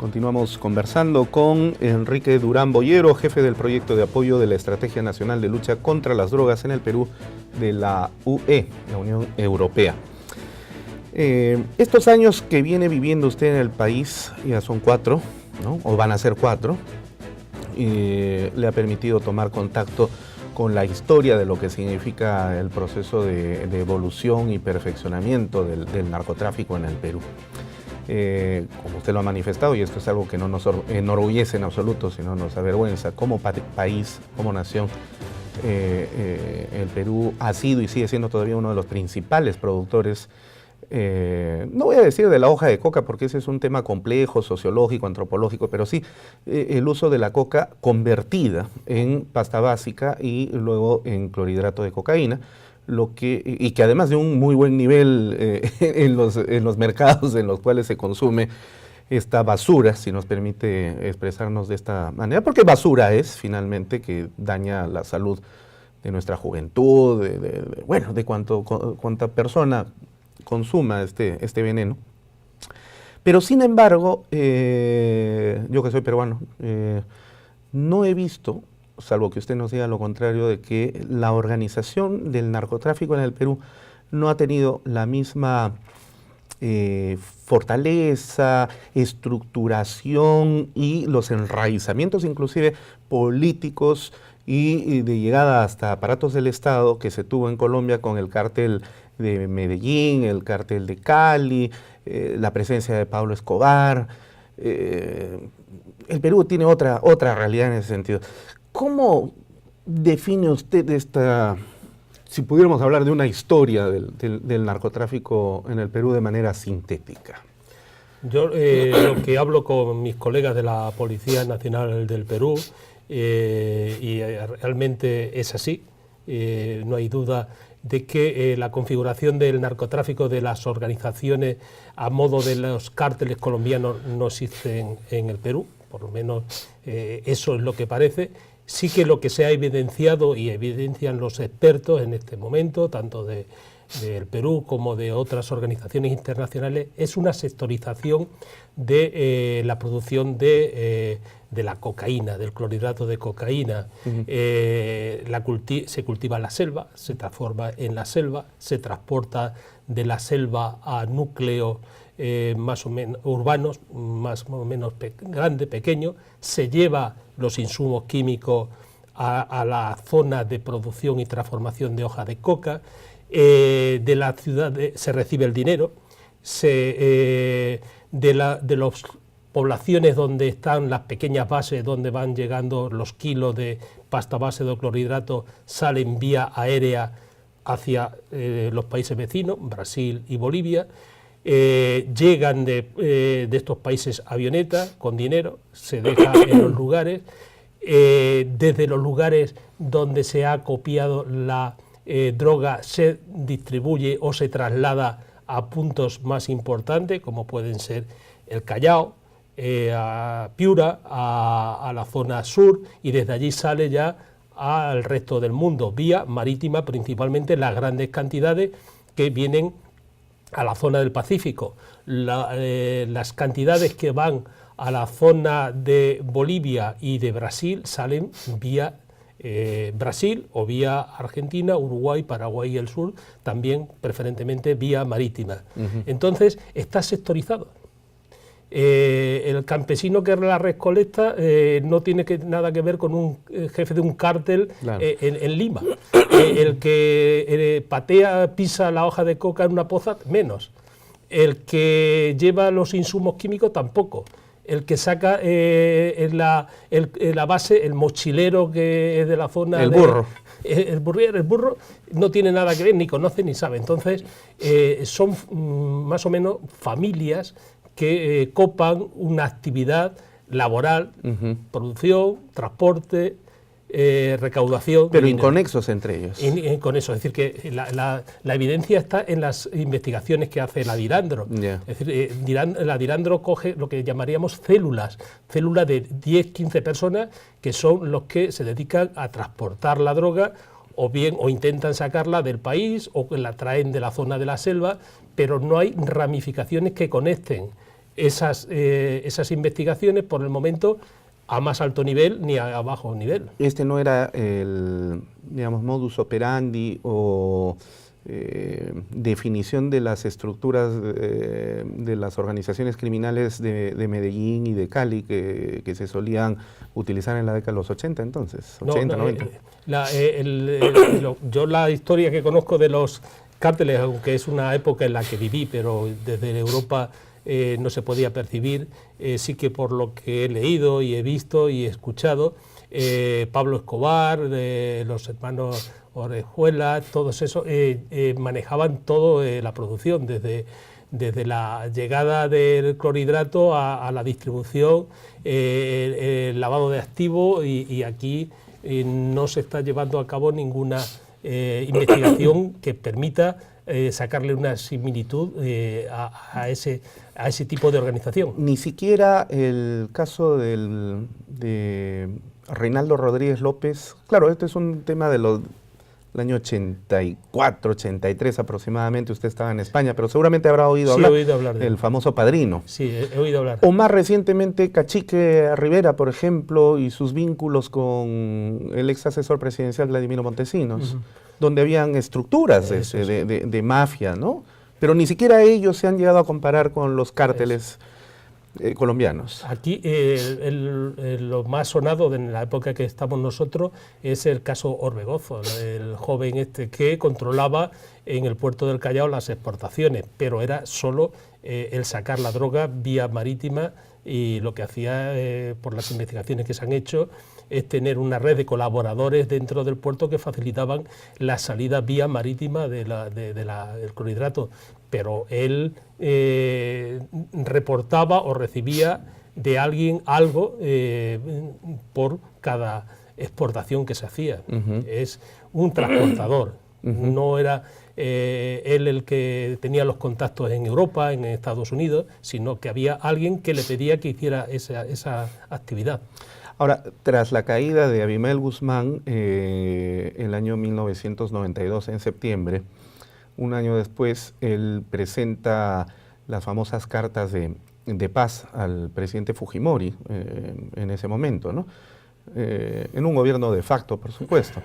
Continuamos conversando con Enrique Durán Boyero, jefe del proyecto de apoyo de la Estrategia Nacional de Lucha contra las Drogas en el Perú de la UE, la Unión Europea. Estos años que viene viviendo usted en el país, ya son 4, ¿no? O van a ser 4, le ha permitido tomar contacto con la historia de lo que significa el proceso de evolución y perfeccionamiento del narcotráfico en el Perú. Como usted lo ha manifestado, y esto es algo que no nos enorgullece en absoluto, sino nos avergüenza, como país, como nación, el Perú ha sido y sigue siendo todavía uno de los principales productores, no voy a decir de la hoja de coca, porque ese es un tema complejo, sociológico, antropológico, pero sí el uso de la coca convertida en pasta básica y luego en clorhidrato de cocaína, y que además de un muy buen nivel en los mercados en los cuales se consume esta basura, si nos permite expresarnos de esta manera, porque basura es finalmente que daña la salud de nuestra juventud, de cuánta persona consuma este veneno. Pero sin embargo, yo que soy peruano, no he visto, salvo que usted nos diga lo contrario, de que la organización del narcotráfico en el Perú no ha tenido la misma fortaleza, estructuración y los enraizamientos inclusive políticos y de llegada hasta aparatos del Estado que se tuvo en Colombia con el cártel de Medellín, el cártel de Cali, la presencia de Pablo Escobar. El Perú tiene otra realidad en ese sentido. ¿Cómo define usted esta, si pudiéramos hablar de una historia del narcotráfico en el Perú de manera sintética? Yo lo que hablo con mis colegas de la Policía Nacional del Perú, y realmente es así, no hay duda de que la configuración del narcotráfico de las organizaciones a modo de los cárteles colombianos no existen en el Perú, por lo menos eso es lo que parece. Sí que lo que se ha evidenciado y evidencian los expertos en este momento, tanto del Perú como de otras organizaciones internacionales, es una sectorización de la producción de la cocaína, del clorhidrato de cocaína. Se cultiva en la selva, se transforma en la selva, se transporta de la selva a núcleos más o menos urbanos, más o menos grandes, pequeños, se lleva los insumos químicos a la zona de producción y transformación de hoja de coca, de la ciudad se recibe el dinero, de las poblaciones donde están las pequeñas bases, donde van llegando los kilos de pasta base de clorhidrato, salen vía aérea hacia los países vecinos, Brasil y Bolivia. Llegan de estos países avionetas con dinero, se deja en los lugares, desde los lugares donde se ha copiado la droga se distribuye o se traslada a puntos más importantes, como pueden ser el Callao, a Piura, a la zona sur, y desde allí sale ya al resto del mundo, vía marítima, principalmente las grandes cantidades que vienen a la zona del Pacífico. Las cantidades que van a la zona de Bolivia y de Brasil salen vía Brasil o vía Argentina, Uruguay, Paraguay y el sur, también preferentemente vía marítima. Entonces está sectorizado. El campesino que la recolecta no tiene nada que ver con un jefe de un cártel, claro, en Lima. El que pisa la hoja de coca en una poza, menos. El que lleva los insumos químicos, tampoco. El que saca la base, el mochilero que es de la zona... El burro. El burro no tiene nada que ver, ni conoce ni sabe. Entonces son más o menos familias que copan una actividad laboral, producción, transporte, recaudación. Pero inconexos entre ellos. Inconexos, es decir, que la evidencia está en las investigaciones que hace la Dirandro. Yeah. Es decir, la Dirandro coge lo que llamaríamos células de 10, 15 personas que son los que se dedican a transportar la droga o intentan sacarla del país o que la traen de la zona de la selva, pero no hay ramificaciones que conecten esas investigaciones por el momento a más alto nivel ni a bajo nivel. Este no era el, digamos, modus operandi o definición de las estructuras de las organizaciones criminales de Medellín y de Cali que se solían utilizar en la década de los 80 entonces, 80, 90. Yo la historia que conozco de los cárteles, aunque es una época en la que viví, pero desde Europa no se podía percibir, sí que por lo que he leído y he visto y he escuchado, Pablo Escobar, los hermanos Orejuela, todos esos manejaban toda la producción, desde la llegada del clorhidrato a la distribución, el lavado de activos, y aquí no se está llevando a cabo ninguna investigación que permita sacarle una similitud a ese tipo de organización. Ni siquiera el caso de Reinaldo Rodríguez López, claro, este es un tema del año 84, 83 aproximadamente, usted estaba en España, pero seguramente habrá oído hablar, del famoso Padrino. Sí, he oído hablar. O más recientemente Cacique Rivera, por ejemplo, y sus vínculos con el ex asesor presidencial Vladimiro Montesinos, donde habían estructuras de mafia, ¿no? Pero ni siquiera ellos se han llegado a comparar con los cárteles colombianos. Aquí lo más sonado en la época que estamos nosotros es el caso Orbegozo, el joven este que controlaba en el puerto del Callao las exportaciones, pero era solo el sacar la droga vía marítima, y lo que hacía, por las investigaciones que se han hecho, es tener una red de colaboradores dentro del puerto que facilitaban la salida vía marítima del clorhidrato, pero él reportaba o recibía de alguien algo por cada exportación que se hacía. Es un transportador, no era él el que tenía los contactos en Europa, en Estados Unidos, sino que había alguien que le pedía que hiciera esa actividad. Ahora, tras la caída de Abimael Guzmán, el año 1992, en septiembre, un año después, él presenta las famosas cartas de paz al presidente Fujimori en ese momento, ¿no? En un gobierno de facto, por supuesto.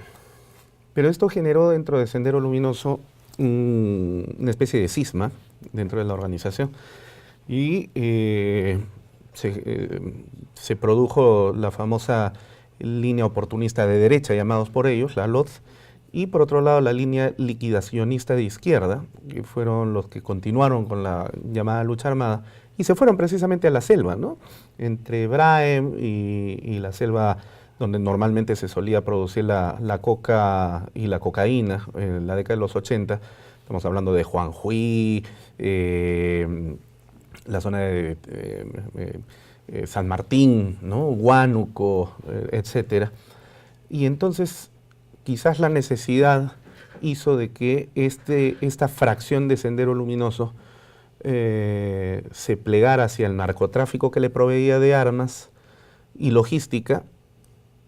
Pero esto generó dentro de Sendero Luminoso una especie de cisma dentro de la organización, y se produjo la famosa línea oportunista de derecha, llamados por ellos, la LODZ, y por otro lado la línea liquidacionista de izquierda, que fueron los que continuaron con la llamada lucha armada, y se fueron precisamente a la selva, ¿no? Entre Braem y la selva donde normalmente se solía producir la coca y la cocaína en la década de los 80, estamos hablando de Juanjuy, la zona de San Martín, ¿no? Huánuco, etcétera. Y entonces quizás la necesidad hizo de que esta fracción de Sendero Luminoso se plegara hacia el narcotráfico que le proveía de armas y logística,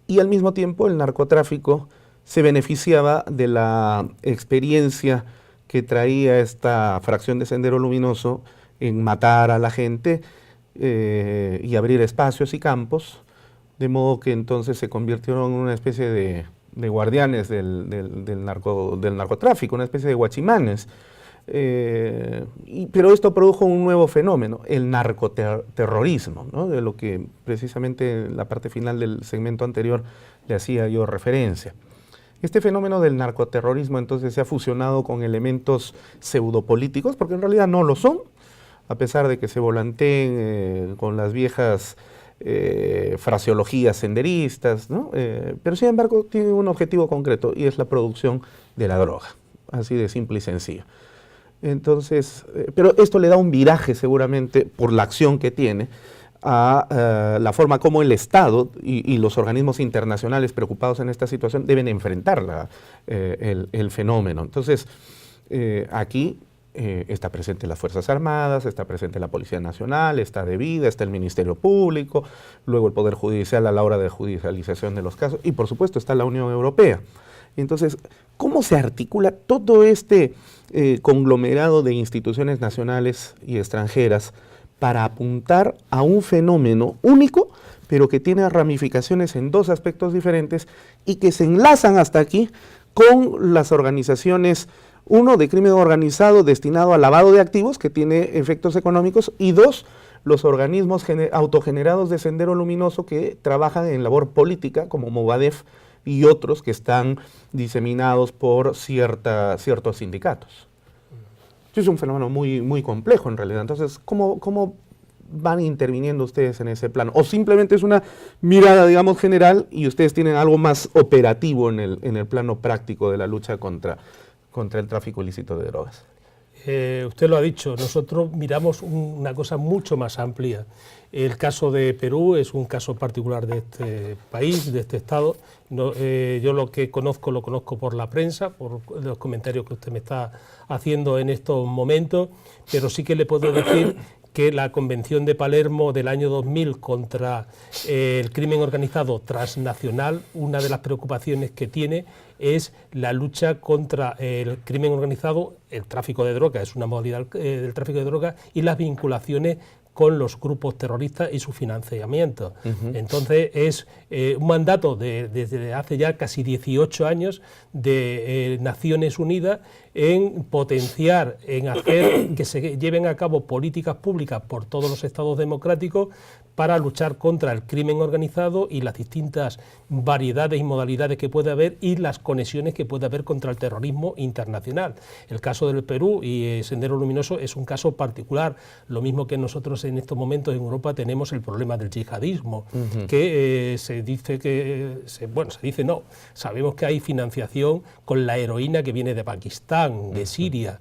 y al mismo tiempo el narcotráfico se beneficiaba de la experiencia que traía esta fracción de Sendero Luminoso en matar a la gente y abrir espacios y campos, de modo que entonces se convirtieron en una especie de guardianes del narcotráfico, una especie de guachimanes. Pero esto produjo un nuevo fenómeno, el narcoterrorismo, ¿no? De lo que precisamente en la parte final del segmento anterior le hacía yo referencia. Este fenómeno del narcoterrorismo entonces se ha fusionado con elementos pseudopolíticos, porque en realidad no lo son, a pesar de que se volanteen con las viejas fraseologías senderistas, ¿no? Pero sin embargo tiene un objetivo concreto, y es la producción de la droga, así de simple y sencillo. Entonces, pero esto le da un viraje seguramente por la acción que tiene a la forma como el Estado y los organismos internacionales preocupados en esta situación deben enfrentar el fenómeno. Entonces, aquí está presente las Fuerzas Armadas, está presente la Policía Nacional, está DEVIDA, está el Ministerio Público, luego el Poder Judicial a la hora de judicialización de los casos, y por supuesto está la Unión Europea. Entonces, ¿cómo se articula todo este conglomerado de instituciones nacionales y extranjeras para apuntar a un fenómeno único, pero que tiene ramificaciones en dos aspectos diferentes y que se enlazan hasta aquí con las organizaciones, uno, de crimen organizado destinado al lavado de activos, que tiene efectos económicos, y dos, los organismos autogenerados de Sendero Luminoso que trabajan en labor política, como Movadef y otros que están diseminados por ciertos sindicatos. Es un fenómeno muy complejo en realidad. Entonces, ¿cómo van interviniendo ustedes en ese plano? ¿O simplemente es una mirada, digamos, general y ustedes tienen algo más operativo en el plano práctico de la lucha contra el tráfico ilícito de drogas? Usted lo ha dicho, nosotros miramos una cosa mucho más amplia. El caso de Perú es un caso particular de este país, de este Estado. Yo lo que conozco, lo conozco por la prensa, por los comentarios que usted me está haciendo en estos momentos, pero sí que le puedo decir que la Convención de Palermo del año 2000 contra el crimen organizado transnacional, una de las preocupaciones que tiene es la lucha contra el crimen organizado, el tráfico de drogas, es una modalidad del tráfico de drogas, y las vinculaciones con los grupos terroristas y su financiamiento. Entonces es un mandato desde hace ya casi 18 años de Naciones Unidas en potenciar, en hacer que se lleven a cabo políticas públicas por todos los estados democráticos para luchar contra el crimen organizado y las distintas variedades y modalidades que puede haber y las conexiones que puede haber contra el terrorismo internacional. El caso del Perú y Sendero Luminoso es un caso particular, lo mismo que nosotros en estos momentos en Europa tenemos el problema del yihadismo, que sabemos que hay financiación con la heroína que viene de Pakistán, de Siria.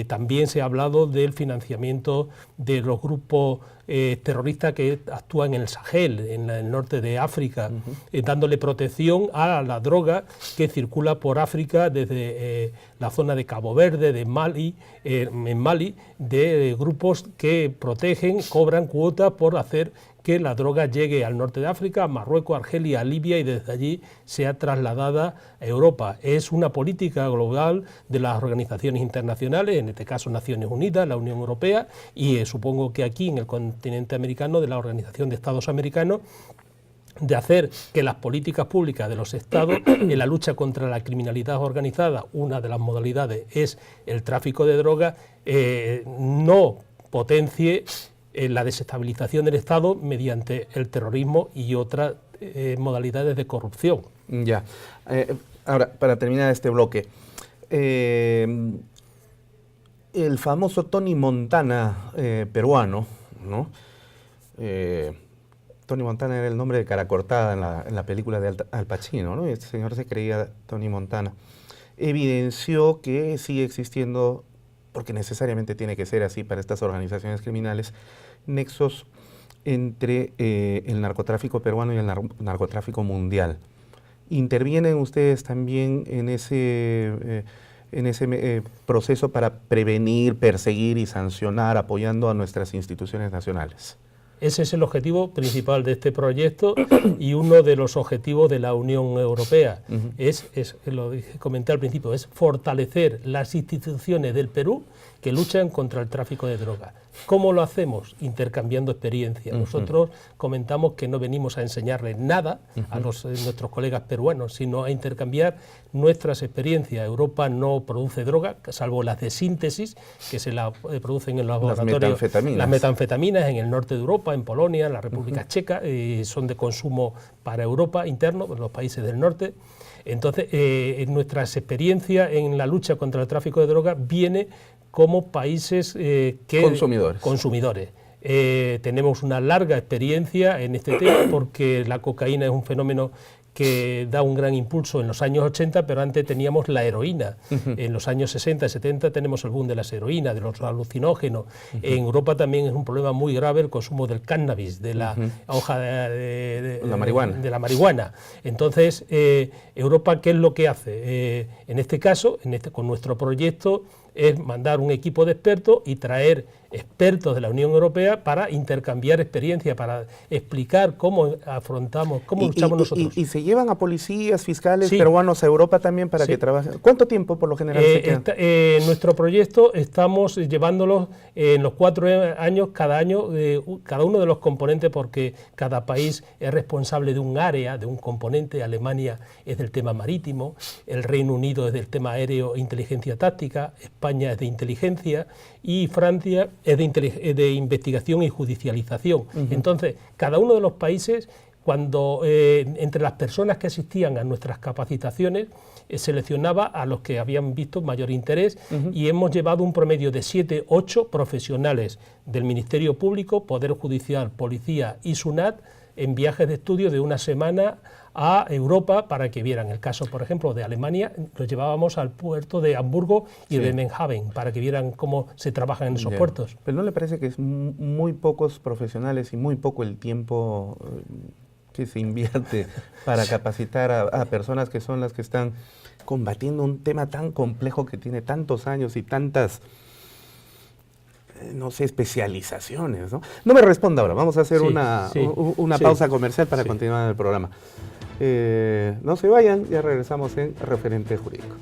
También se ha hablado del financiamiento de los grupos terroristas que actúan en el Sahel, en el norte de África, dándole protección a la droga que circula por África desde la zona de Cabo Verde, de Mali, en Mali, de grupos que protegen, cobran cuotas por hacer que la droga llegue al norte de África, a Marruecos, Argelia, a Libia y desde allí sea trasladada a Europa. Es una política global de las organizaciones internacionales, en este caso Naciones Unidas, la Unión Europea y supongo que aquí en el continente americano de la Organización de Estados Americanos, de hacer que las políticas públicas de los estados en la lucha contra la criminalidad organizada, una de las modalidades es el tráfico de drogas, no potencie la desestabilización del Estado mediante el terrorismo y otras modalidades de corrupción. Ya. Ahora, para terminar este bloque, el famoso Tony Montana peruano, ¿no? Tony Montana era el nombre de cara cortada en la película de Al Pacino, ¿no? Este señor se creía Tony Montana. Evidenció que sigue existiendo, porque necesariamente tiene que ser así para estas organizaciones criminales, nexos entre el narcotráfico peruano y el narcotráfico mundial. ¿Intervienen ustedes también en ese proceso para prevenir, perseguir y sancionar, apoyando a nuestras instituciones nacionales? Ese es el objetivo principal de este proyecto y uno de los objetivos de la Unión Europea. Lo comenté al principio, es fortalecer las instituciones del Perú que luchan contra el tráfico de drogas. ¿Cómo lo hacemos? Intercambiando experiencias. Nosotros comentamos que no venimos a enseñarles nada a nuestros colegas peruanos, sino a intercambiar nuestras experiencias. Europa no produce droga, salvo las de síntesis, que se la producen en los laboratorios. Las metanfetaminas en el norte de Europa, en Polonia, en la República Checa, son de consumo para Europa interno, en los países del norte. Entonces, nuestras experiencias en la lucha contra el tráfico de drogas viene como países consumidores. Tenemos una larga experiencia en este tema porque la cocaína es un fenómeno que da un gran impulso en los años 80, pero antes teníamos la heroína. En los años 60 y 70 tenemos el boom de las heroínas, de los alucinógenos. En Europa también es un problema muy grave el consumo del cannabis, de la hoja de la marihuana. Entonces, Europa, ¿qué es lo que hace? En este caso, con nuestro proyecto, es mandar un equipo de expertos y traer expertos de la Unión Europea para intercambiar experiencia, para explicar cómo afrontamos, cómo luchamos nosotros. ¿Y se llevan a policías, fiscales Sí. peruanos a Europa también para Sí. que trabajen? ¿Cuánto tiempo por lo general se quedan? Nuestro proyecto estamos llevándolos en los 4 años, cada año, cada uno de los componentes, porque cada país es responsable de un área, de un componente. Alemania es del tema marítimo, el Reino Unido es del tema aéreo e inteligencia táctica, España es de inteligencia y Francia es de investigación y judicialización. Entonces, cada uno de los países, cuando entre las personas que asistían a nuestras capacitaciones, seleccionaba a los que habían visto mayor interés y hemos llevado un promedio de 7, 8 profesionales del Ministerio Público, Poder Judicial, Policía y SUNAT en viajes de estudio de una semana a Europa para que vieran. El caso, por ejemplo, de Alemania, los llevábamos al puerto de Hamburgo y de Bremerhaven para que vieran cómo se trabaja en esos puertos. ¿Pero no le parece que es muy pocos profesionales y muy poco el tiempo que se invierte para capacitar a personas que son las que están combatiendo un tema tan complejo que tiene tantos años y tantas, no sé, especializaciones, ¿no? No me responda ahora, vamos a hacer una pausa comercial para continuar el programa. No se vayan, ya regresamos en Referente Jurídico.